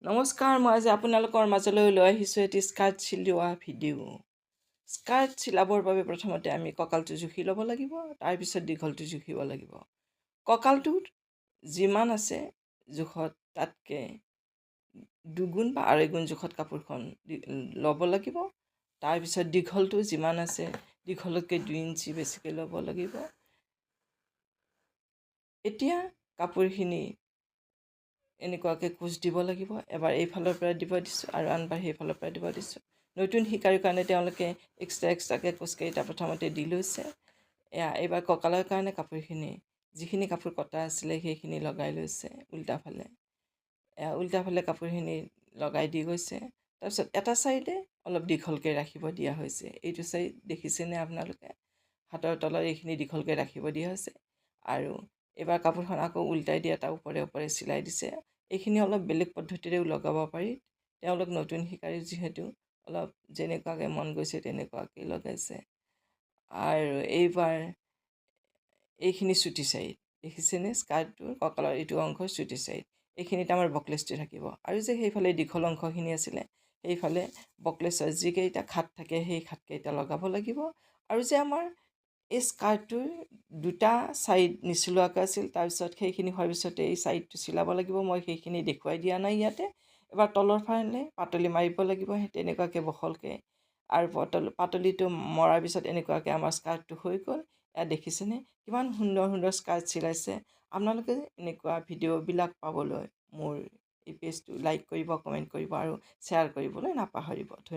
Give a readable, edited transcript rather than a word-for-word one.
নমস্কাৰ, মই আজি আপোনালোকৰ মাজলৈ লৈ আহিছোঁ এটি স্কাৰ্ট চিলোৱা ভিডিঅ'। স্কাৰ্ট চিলাবৰ বাবে প্ৰথমতে আমি কঁকালটো জুখি ল'ব লাগিব, তাৰপিছত দীঘলটো জুখিব লাগিব। কঁকালটোত যিমান আছে জোখত তাতকৈ দুগুণ বা আঢ়ৈগুণ জোখত কাপোৰখন ল'ব লাগিব। তাৰপিছত দীঘলটো যিমান আছে দীঘলতকৈ 2 ইঞ্চি বেছিকৈ ল'ব লাগিব। এতিয়া কাপোৰখিনি এনেকুৱাকৈ কোচ দিব লাগিব। এবাৰ এইফালৰ পৰা দিব দিছোঁ আৰু আনবাৰ সেইফালৰ পৰা দিব দিছোঁ। নতুন শিকাৰীৰ কাৰণে তেওঁলোকে এক্সট্ৰাকৈ কোচকেইটা প্ৰথমতে দি লৈছে। এইবাৰ কঁকালৰ কাৰণে কাপোৰখিনি যিখিনি কাপোৰ কটা আছিলে সেইখিনি লগাই লৈছে উল্টাফালে। উল্টাফালে কাপোৰখিনি লগাই দি গৈছে। তাৰপিছত এটা ছাইডে অলপ দীঘলকৈ ৰাখিব দিয়া হৈছে। এইটো ছাইড দেখিছেনে আপোনালোকে? হাতৰ তলত এইখিনি দীঘলকৈ ৰাখিব দিয়া হৈছে। আৰু এইবাৰ কাপোৰখন আকৌ উল্টাই দি এটা ওপৰে ওপৰে চিলাই দিছে। এইখিনি অলপ বেলেগ পদ্ধতিৰেও লগাব পাৰি। তেওঁলোক নতুন শিকাৰী যিহেতু অলপ যেনেকুৱাকৈ মন গৈছে তেনেকুৱাকৈ লগাইছে। আৰু এইবাৰ এইখিনি চুটি ছাইড দেখিছেনে? স্কাৰ্টটোৰ কঁকালৰ এইটো অংশ চুটি ছাইড। এইখিনিত আমাৰ বকলেছটো থাকিব। আৰু যে সেইফালে দীঘল অংশখিনি আছিলে সেইফালে বকলেছৰ যিকেইটা খাট থাকে সেই খাটকেইটা লগাব লাগিব। আৰু যে আমাৰ এই স্কাৰ্টটোৰ দুটা ছাইড নিচিলোৱাকৈ আছিল, তাৰপিছত সেইখিনি হোৱাৰ পিছতে এই ছাইডটো চিলাব লাগিব। মই সেইখিনি দেখুৱাই দিয়া নাই ইয়াতে। এবাৰ তলৰ ফালে পাতলি মাৰিব লাগিব তেনেকুৱাকৈ বহলকৈ। আৰু পাতলিটো মৰাৰ পিছত এনেকুৱাকৈ আমাৰ স্কাৰ্টটো হৈ গ'ল। এয়া দেখিছেনে কিমান সুন্দৰ সুন্দৰ স্কাৰ্ট চিলাইছে। আপোনালোকে এনেকুৱা ভিডিঅ'বিলাক পাবলৈ মোৰ এই পেজটো লাইক কৰিব, কমেণ্ট কৰিব আৰু শ্বেয়াৰ কৰিবলৈ নাপাহৰিব। ধন্যবাদ।